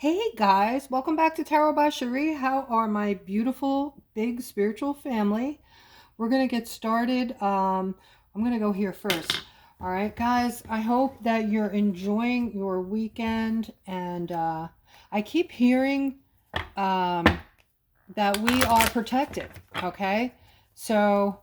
Hey guys, welcome back to Tarot by Cherie. How are my beautiful, big spiritual family? We're going to get started. I'm going to go here first. All right, guys, I hope that you're enjoying your weekend. And I keep hearing um, that we are protected, okay? So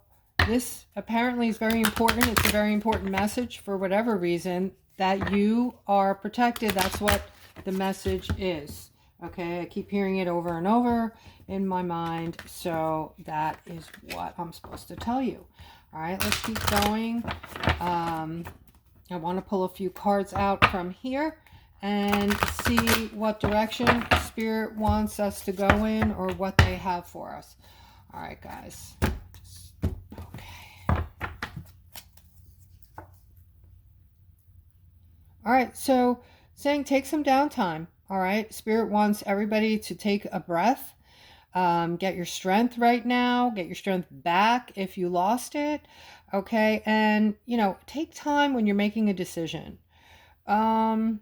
this apparently is very important. It's a very important message for whatever reason that you are protected. That's what the message is, okay? I keep hearing it over and over in my mind, so that is what I'm supposed to tell you. All right, let's keep going. I want to pull a few cards out from here and see what direction Spirit wants us to go in or what they have for us. All right, guys. Okay. All right, so saying take some downtime. All right, Spirit wants everybody to take a breath. Get your strength right now. Get your strength back if you lost it. Okay, and take time when you're making a decision. All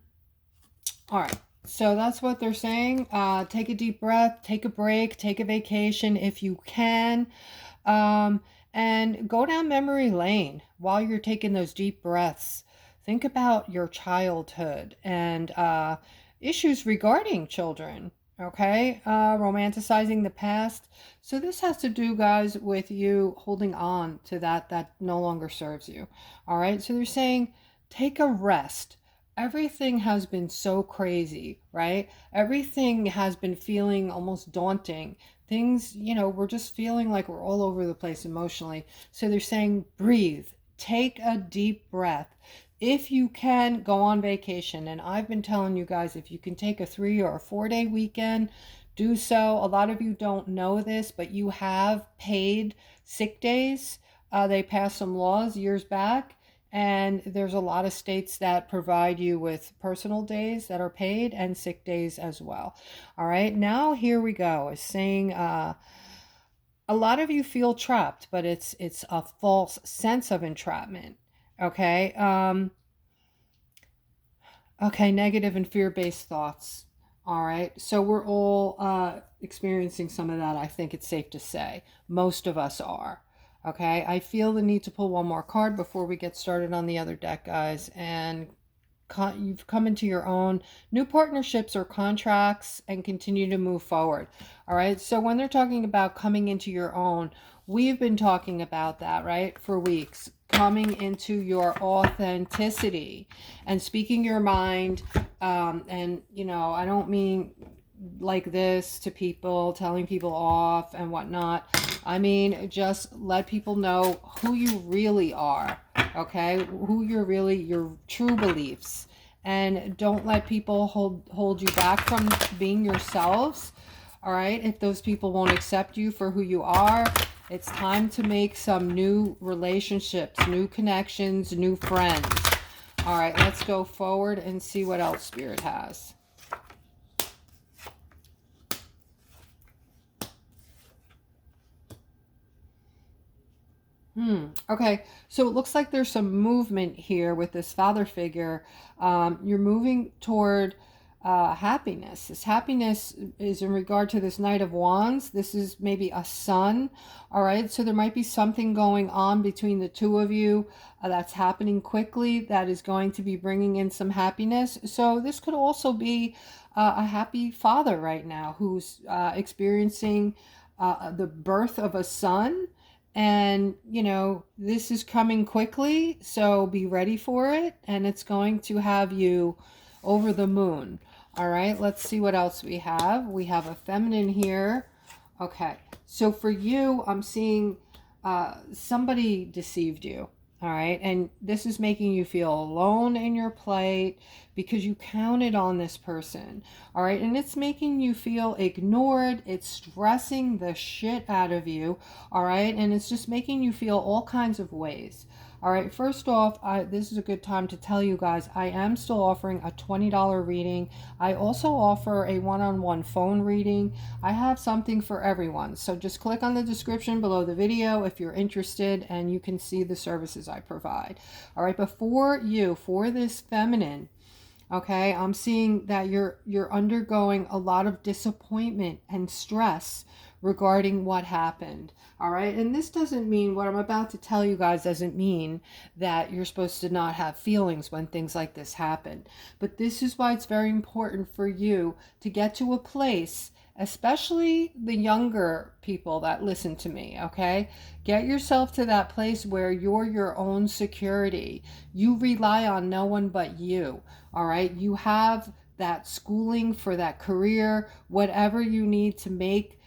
right, so that's what they're saying. Take a deep breath, take a break, take a vacation if you can, and go down memory lane while you're taking those deep breaths. Think about your childhood and issues regarding children, okay? Romanticizing the past. So this has to do, guys, with you holding on to that no longer serves you, all right? So they're saying take a rest. Everything has been so crazy, right? Everything has been feeling almost daunting. Things, we're just feeling like we're all over the place emotionally. So they're saying, breathe, take a deep breath. If you can, go on vacation. And I've been telling you guys, if you can take a 3 or a 4 day weekend, do so. A lot of you don't know this, but you have paid sick days. They passed some laws years back. And there's a lot of states that provide you with personal days that are paid and sick days as well. All right, now here we go. It's saying a lot of you feel trapped, but it's a false sense of entrapment. Okay. Okay, negative and fear-based thoughts. All right, so we're all experiencing some of that. I think it's safe to say most of us are. Okay, I feel the need to pull one more card before we get started on the other deck, guys. And you've come into your own new partnerships or contracts and continue to move forward. All right, so when they're talking about coming into your own, we've been talking about that, right, for weeks. Coming into your authenticity and speaking your mind. And, I don't mean like this to people, telling people off and whatnot. I mean, just let people know who you really are, okay? Who you're really, your true beliefs. And don't let people hold you back from being yourselves, all right? If those people won't accept you for who you are, it's time to make some new relationships, new connections, new friends. All right, let's go forward and see what else Spirit has. Okay, so it looks like there's some movement here with this father figure. You're moving toward happiness. This happiness is in regard to this Knight of Wands. This is maybe a son. All right, so there might be something going on between the two of you that's happening quickly that is going to be bringing in some happiness. So this could also be a happy father right now who's experiencing the birth of a son. And, this is coming quickly, so be ready for it. And it's going to have you over the moon. All right, let's see what else we have. We have a feminine here. Okay, so for you, I'm seeing somebody deceived you. All right, and this is making you feel alone in your plight because you counted on this person. All right, and it's making you feel ignored. It's stressing the shit out of you. All right, and it's just making you feel all kinds of ways. All right, first off, this is a good time to tell you guys, I am still offering a $20 reading. I also offer a one-on-one phone reading. I have something for everyone. So just click on the description below the video if you're interested, and you can see the services I provide. All right, but for you, for this feminine, Okay, I'm seeing that you're undergoing a lot of disappointment and stress regarding what happened. All right, and this doesn't mean, what I'm about to tell you guys doesn't mean that you're supposed to not have feelings when things like this happen. But this is why it's very important for you to get to a place, especially the younger people that listen to me, okay? Get yourself to that place where you're your own security. You rely on no one but you. All right, you have that schooling for that career, whatever you need to make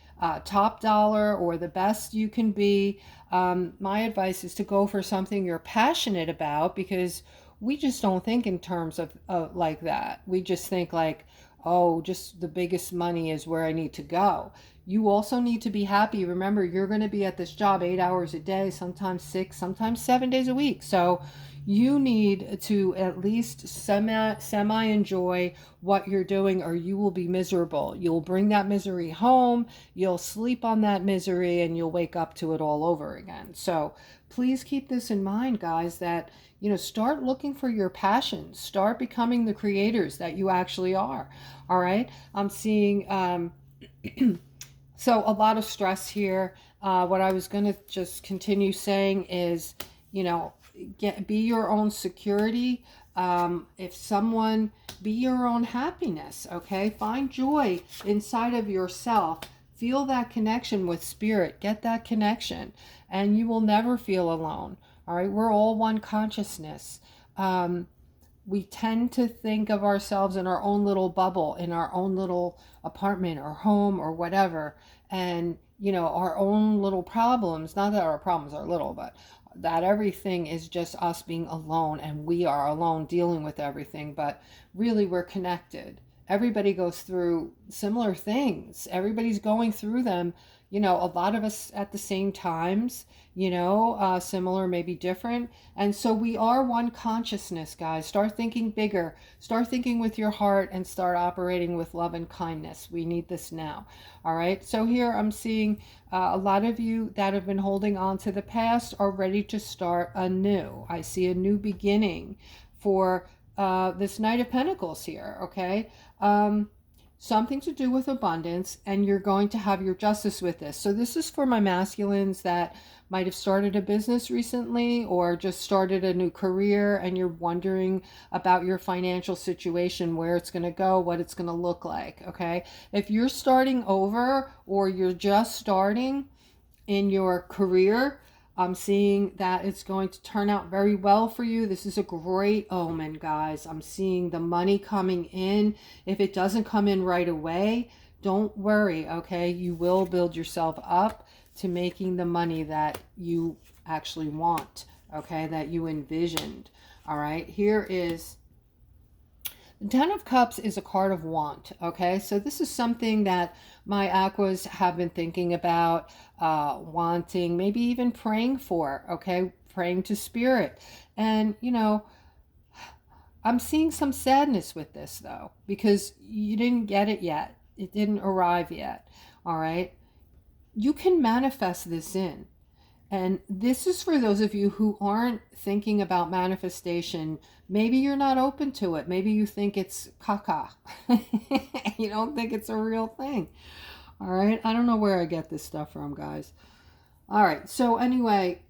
top dollar or the best you can be. My advice is to go for something you're passionate about, because we just don't think in terms of like that. We just think like, oh, just the biggest money is where I need to go. You also need to be happy. Remember, you're going to be at this job 8 hours a day, sometimes 6, sometimes 7 days a week. So you need to at least semi enjoy what you're doing, or you will be miserable. You'll bring that misery home, you'll sleep on that misery, and you'll wake up to it all over again. So please keep this in mind, guys, that start looking for your passions, start becoming the creators that you actually are. All right, I'm seeing so a lot of stress here. What I was going to just continue saying is, be your own security. If someone, be your own happiness. Okay, find joy inside of yourself. Feel that connection with spirit. Get that connection, and you will never feel alone. All right, we're all one consciousness. We tend to think of ourselves in our own little bubble, in our own little apartment or home or whatever, and our own little problems. Not that our problems are little, but that everything is just us being alone, and we are alone dealing with everything. But really, we're connected. Everybody goes through similar things. Everybody's going through them, a lot of us at the same times, similar, maybe different. And so we are one consciousness, guys. Start thinking bigger. Start thinking with your heart and start operating with love and kindness. We need this now. All right. So here I'm seeing a lot of you that have been holding on to the past are ready to start anew. I see a new beginning for this Knight of Pentacles here. Okay. Something to do with abundance, and you're going to have your justice with this. So this is for my masculines that might have started a business recently or just started a new career, and you're wondering about your financial situation, where it's going to go, what it's going to look like. Okay, if you're starting over or you're just starting in your career, I'm seeing that it's going to turn out very well for you. This is a great omen, guys. I'm seeing the money coming in. If it doesn't come in right away, don't worry, okay? You will build yourself up to making the money that you actually want, okay? That you envisioned, all right? Here is the Ten of Cups is a card of want, okay? So this is something that my aquas have been thinking about, wanting, maybe even praying for, okay? Praying to spirit. And, I'm seeing some sadness with this, though, because you didn't get it yet. It didn't arrive yet, all right? You can manifest this in. And this is for those of you who aren't thinking about manifestation. Maybe you're not open to it. Maybe you think it's caca. You don't think it's a real thing. All right. I don't know where I get this stuff from, guys. All right. So anyway,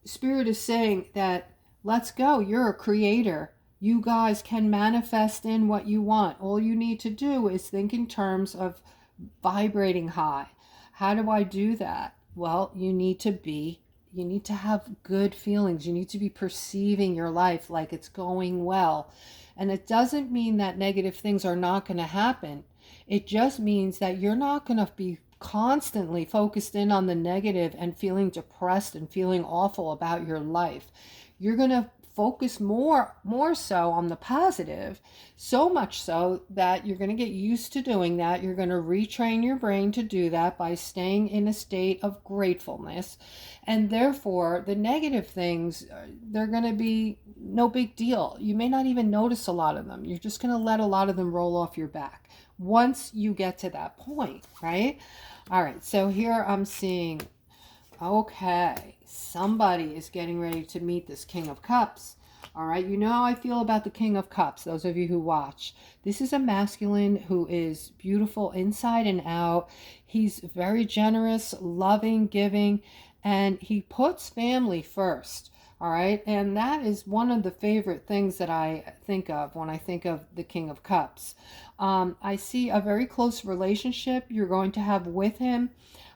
Spirit is saying that let's go. You're a creator. You guys can manifest in what you want. All you need to do is think in terms of vibrating high. How do I do that? Well, you need to have good feelings. You need to be perceiving your life like it's going well. And it doesn't mean that negative things are not going to happen. It just means that you're not going to be constantly focused in on the negative and feeling depressed and feeling awful about your life. You're going to focus more so on the positive, so much so that you're going to get used to doing that. You're going to retrain your brain to do that by staying in a state of gratefulness. And therefore, the negative things, they're going to be no big deal. You may not even notice a lot of them. You're just going to let a lot of them roll off your back once you get to that point, right? All right, so here I'm seeing, okay, somebody is getting ready to meet this King of Cups. All right, you know how I feel about the King of Cups, those of you who watch. This is a masculine who is beautiful inside and out. He's very generous, loving, giving, and he puts family first. All right, and that is one of the favorite things that I think of when I think of the King of Cups. I see a very close relationship you're going to have with him.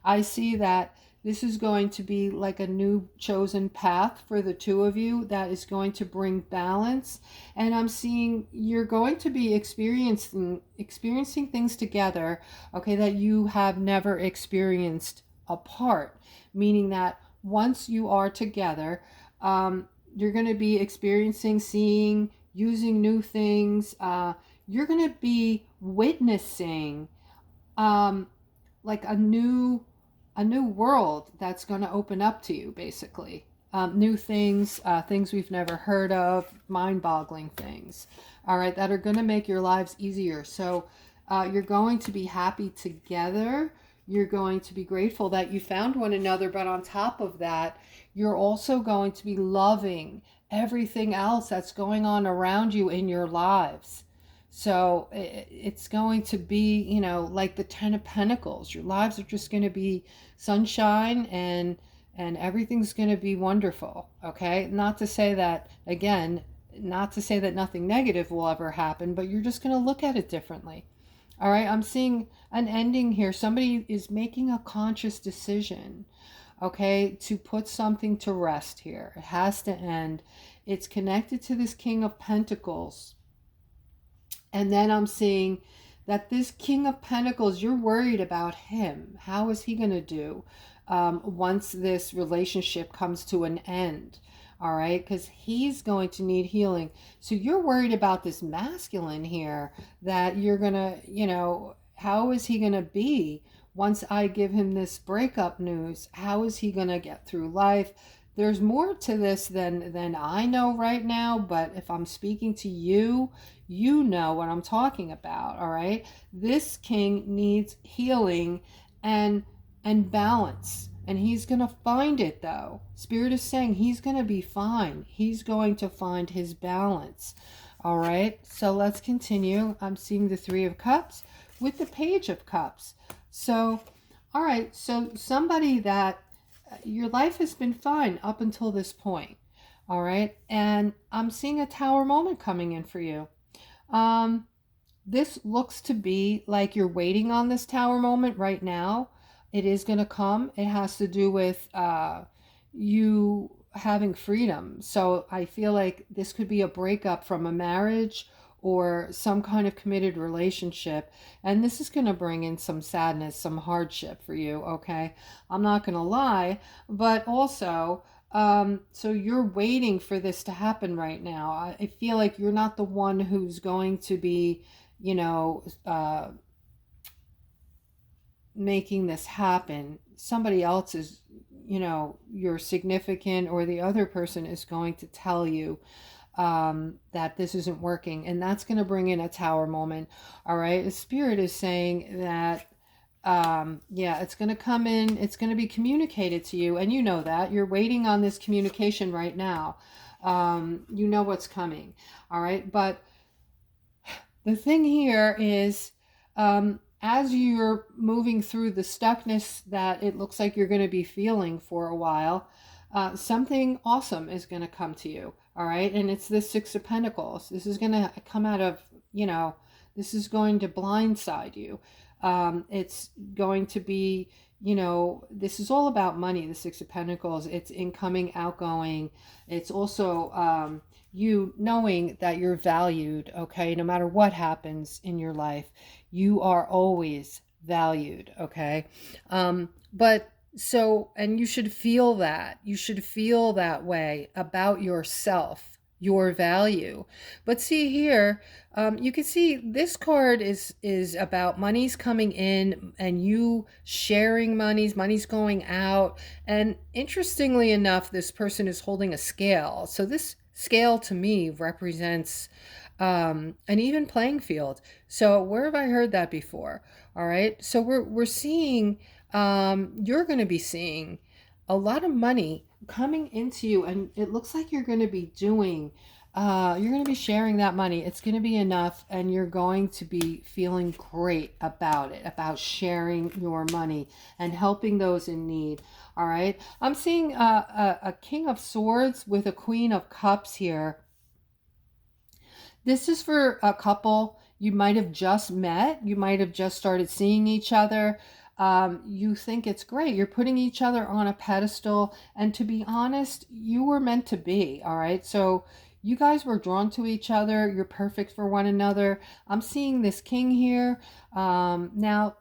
I see that this is going to be like a new chosen path for the two of you that is going to bring balance. And I'm seeing you're going to be experiencing things together, okay, that you have never experienced apart. Meaning that once you are together, you're going to be experiencing, seeing, using new things. You're going to be witnessing like a new world that's going to open up to you, basically. New things, things we've never heard of, mind-boggling things, all right, that are going to make your lives easier. So you're going to be happy together. You're going to be grateful that you found one another, but on top of that, you're also going to be loving everything else that's going on around you in your lives. So it's going to be, like the Ten of Pentacles. Your lives are just going to be sunshine, and everything's going to be wonderful. Okay? Not to say that, again, not to say that nothing negative will ever happen, but you're just going to look at it differently. All right? I'm seeing an ending here. Somebody is making a conscious decision, okay, to put something to rest here. It has to end. It's connected to this King of Pentacles. And then I'm seeing that this King of Pentacles, you're worried about him. How is he going to do once this relationship comes to an end? All right, because he's going to need healing. So you're worried about this masculine here, that you're going to, how is he going to be once I give him this breakup news? How is he going to get through life? There's more to this than I know right now, but if I'm speaking to you, you know what I'm talking about, all right? This king needs healing and balance, and he's going to find it, though. Spirit is saying he's going to be fine. He's going to find his balance. All right, so let's continue. I'm seeing the Three of Cups with the Page of Cups. So, all right, so somebody that your life has been fine up until this point, all right? And I'm seeing a Tower moment coming in for you. This looks to be like you're waiting on this Tower moment right now. It is going to come. It has to do with you having freedom. So I feel like this could be a breakup from a marriage or some kind of committed relationship. And this is going to bring in some sadness, some hardship for you, okay? I'm not going to lie, but also, so you're waiting for this to happen right now. I feel like you're not the one who's going to be, making this happen. Somebody else is, your significant or the other person is going to tell you that this isn't working, and that's going to bring in a Tower moment. All right, the Spirit is saying that yeah, it's going to come in, it's going to be communicated to you, and you know that you're waiting on this communication right now. You know what's coming. All right, but the thing here is, as you're moving through the stuckness that it looks like you're going to be feeling for a while, something awesome is going to come to you. All right. And it's this Six of Pentacles. This is going to come out of, this is going to blindside you. It's going to be, this is all about money, the Six of Pentacles. It's incoming, outgoing. It's also you knowing that you're valued, okay? No matter what happens in your life, you are always valued, okay? But so, and you should feel that. You should feel that way about yourself, your value. But see here, you can see this card is about money's coming in and you sharing money's going out. And interestingly enough, this person is holding a scale. So this scale to me represents an even playing field. So where have I heard that before? All right. So we're seeing, you're going to be seeing a lot of money coming into you, and it looks like you're going to be doing you're going to be sharing that money. It's going to be enough, and you're going to be feeling great about it, about sharing your money and helping those in need. All right. I'm seeing a King of Swords with a Queen of Cups here. This is for a couple. You might have just met. You might have just started seeing each other. You think it's great. You're putting each other on a pedestal. And to be honest, you were meant to be. All right. So you guys were drawn to each other. You're perfect for one another. I'm seeing this king here. Now,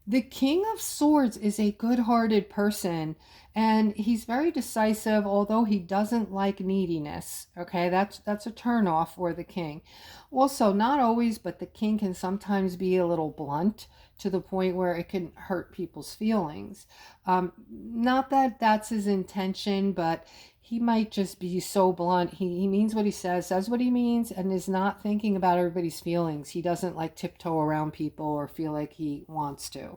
the King of Swords is a good-hearted person, and he's very decisive, although he doesn't like neediness. Okay, that's a turnoff for the king. Also, not always, but the king can sometimes be a little blunt to the point where it can hurt people's feelings. Not that that's his intention, but he might just be so blunt. He means what he says what he means, and is not thinking about everybody's feelings. He doesn't like tiptoe around people or feel like he wants to.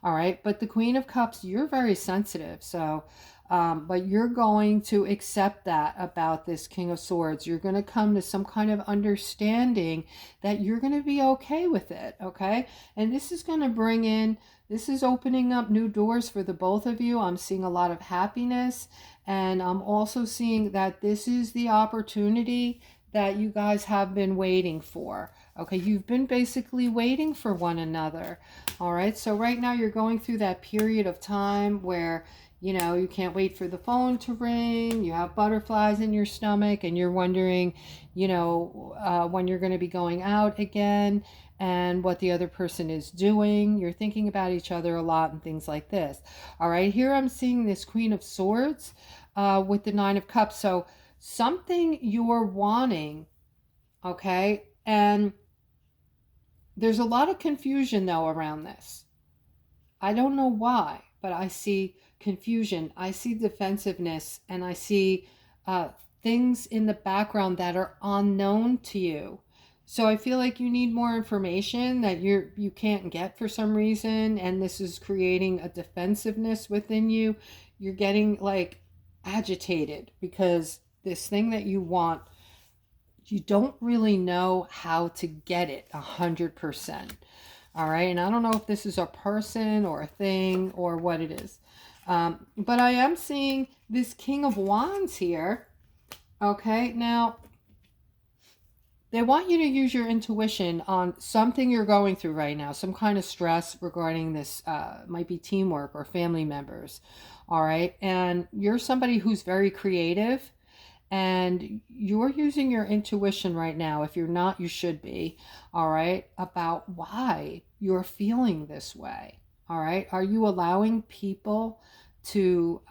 All right. But the Queen of Cups, you're very sensitive. So, but you're going to accept that about this King of Swords. You're going to come to some kind of understanding that you're going to be okay with it. Okay. And this is going to bring in, this is opening up new doors for the both of you. I'm seeing a lot of happiness. And I'm also seeing that this is the opportunity that you guys have been waiting for. Okay, you've been basically waiting for one another. All right, so right now you're going through that period of time where, you know, you can't wait for the phone to ring. You have butterflies in your stomach and you're wondering, you know, when you're going to be going out again and what the other person is doing. You're thinking about each other a lot and things like this. All right, here I'm seeing this Queen of Swords with the Nine of Cups. So something you're wanting, okay? And there's a lot of confusion though around this. I don't know why, but I see confusion. I see defensiveness, and I see things in the background that are unknown to you. So I feel like you need more information that you can't get for some reason, and this is creating a defensiveness within you. You're getting like agitated because this thing that you want, you don't really know how to get it 100%. All right, and I don't know if this is a person or a thing or what it is. But I am seeing this King of Wands here. Okay, now they want you to use your intuition on something you're going through right now, some kind of stress regarding this, might be teamwork or family members. All right, and you're somebody who's very creative, and you're using your intuition right now. If you're not, you should be. All right, about why you're feeling this way. All right, are you allowing people to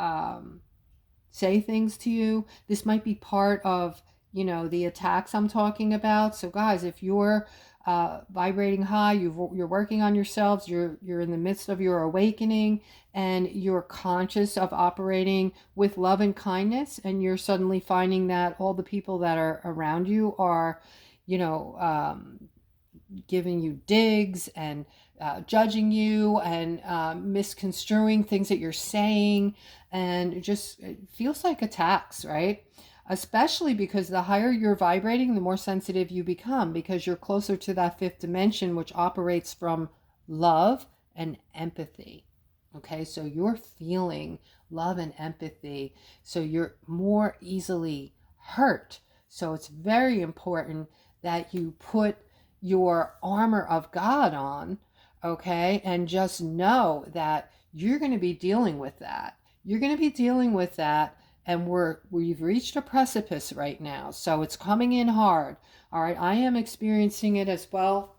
say things to you? This might be part of, you know, the attacks I'm talking about. So guys, if you're vibrating high, you're working on yourselves, you're in the midst of your awakening, and you're conscious of operating with love and kindness, and you're suddenly finding that all the people that are around you are, you know, giving you digs and judging you and misconstruing things that you're saying, and it feels like attacks, right? Especially because the higher you're vibrating, the more sensitive you become, because you're closer to that fifth dimension, which operates from love and empathy. Okay, so you're feeling love and empathy, so you're more easily hurt. So it's very important that you put your armor of God on, okay, and just know that you're going to be dealing with that. You're going to be dealing with that, and we've reached a precipice right now, so it's coming in hard. All right, I am experiencing it as well.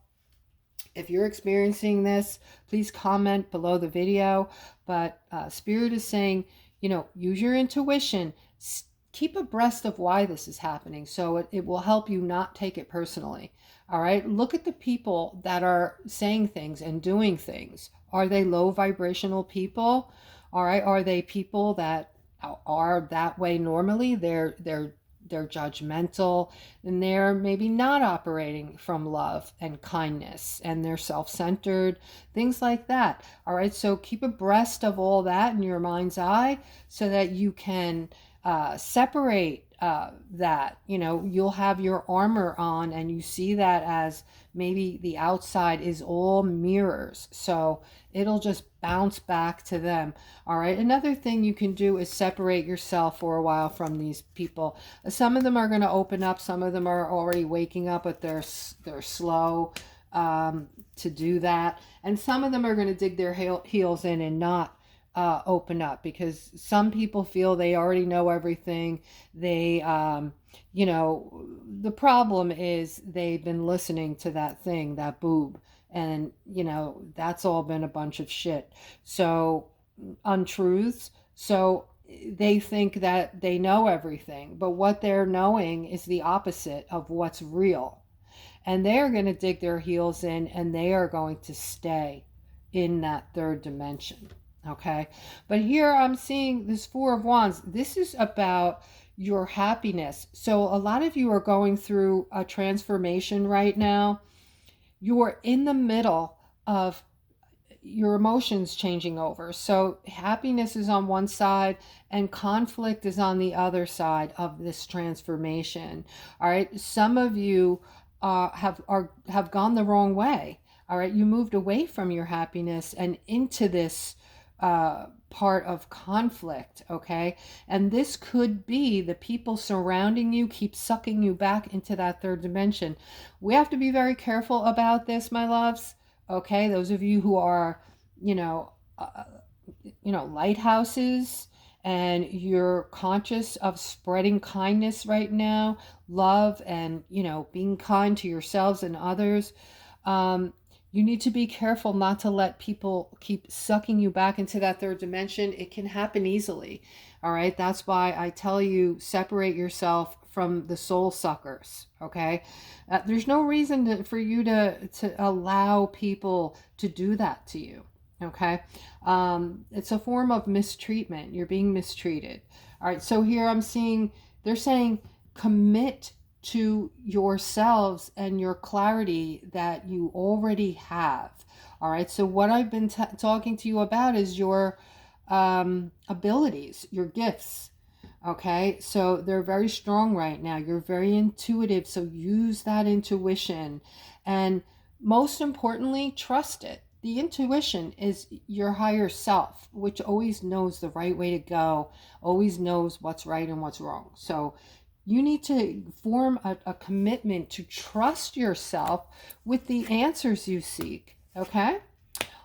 If you're experiencing this, please comment below the video. But Spirit is saying, you know, use your intuition. Keep abreast of why this is happening, so it will help you not take it personally. All right, look at the people that are saying things and doing things. Are they low vibrational people? All right, are they people that are that way normally? They're judgmental, and they're maybe not operating from love and kindness, and they're self-centered, things like that. All right, so keep abreast of all that in your mind's eye so that you can separate that. You know, you'll have your armor on and you see that as maybe the outside is all mirrors. So it'll just bounce back to them. All right. Another thing you can do is separate yourself for a while from these people. Some of them are going to open up. Some of them are already waking up, but they're slow to do that. And some of them are going to dig their heels in and not open up, because some people feel they already know everything. They, you know, the problem is they've been listening to that thing, that boob, and, you know, that's all been a bunch of shit. So, untruths. So they think that they know everything, but what they're knowing is the opposite of what's real. And they're going to dig their heels in and they are going to stay in that third dimension. Okay. But here I'm seeing this Four of Wands. This is about your happiness. So a lot of you are going through a transformation right now. You're in the middle of your emotions changing over. So happiness is on one side and conflict is on the other side of this transformation. All right. Some of you have gone the wrong way. All right. You moved away from your happiness and into this part of conflict. Okay. And this could be the people surrounding you keep sucking you back into that third dimension. We have to be very careful about this, my loves. Okay. Those of you who are, you know, lighthouses, and you're conscious of spreading kindness right now, love, and, you know, being kind to yourselves and others. You need to be careful not to let people keep sucking you back into that third dimension. It can happen easily. All right. That's why I tell you, separate yourself from the soul suckers. Okay. There's no reason for you to allow people to do that to you. Okay. It's a form of mistreatment. You're being mistreated. All right. So here I'm seeing, they're saying, commit to yourselves and your clarity that you already have. All right. So what I've been talking to you about is your abilities, your gifts. Okay. So they're very strong right now. You're very intuitive. So use that intuition. And most importantly, trust it. The intuition is your higher self, which always knows the right way to go, always knows what's right and what's wrong. So you need to form a commitment to trust yourself with the answers you seek. Okay.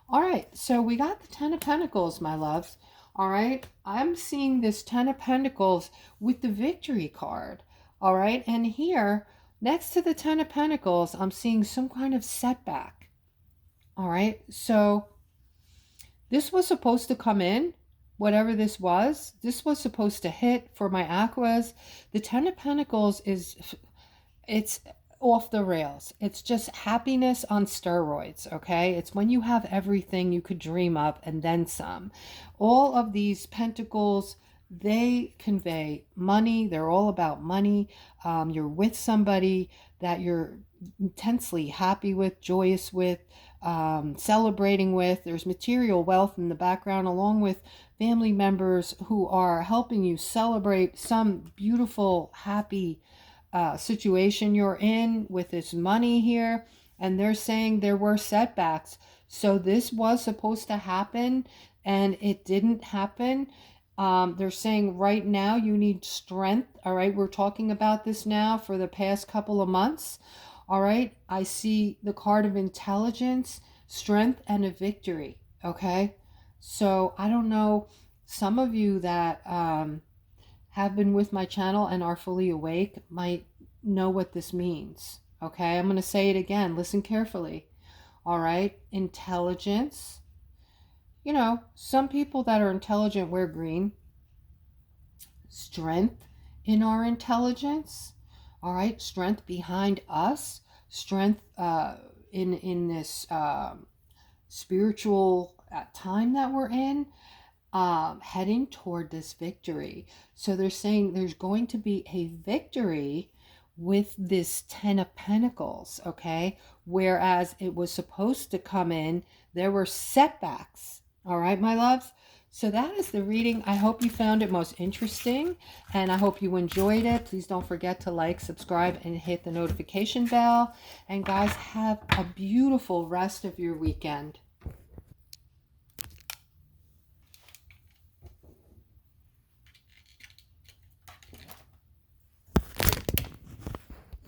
All right. So we got the Ten of Pentacles, my loves. All right. I'm seeing this Ten of Pentacles with the Victory card. All right. And here, next to the Ten of Pentacles, I'm seeing some kind of setback. All right. So this was supposed to come in. Whatever this was supposed to hit for my Aquas. The Ten of Pentacles it's off the rails. It's just happiness on steroids, okay? It's when you have everything you could dream of and then some. All of these pentacles, they convey money. They're all about money. You're with somebody that you're intensely happy with, joyous with, celebrating with. There's material wealth in the background, along with family members who are helping you celebrate some beautiful, happy situation you're in with this money here. And they're saying there were setbacks. So this was supposed to happen and it didn't happen. They're saying right now you need strength. All right. We're talking about this now for the past couple of months. All right. I see the card of intelligence, strength, and a victory. Okay. So I don't know, some of you that have been with my channel and are fully awake might know what this means. Okay. I'm going to say it again. Listen carefully. All right. Intelligence. You know, some people that are intelligent wear green. Strength in our intelligence. All right. Strength behind us. Strength in this spiritual time that we're in, heading toward this victory. So they're saying there's going to be a victory with this Ten of Pentacles, okay? Whereas it was supposed to come in, there were setbacks. All right, my loves? So that is the reading. I hope you found it most interesting, and I hope you enjoyed it. Please don't forget to like, subscribe, and hit the notification bell. And guys, have a beautiful rest of your weekend.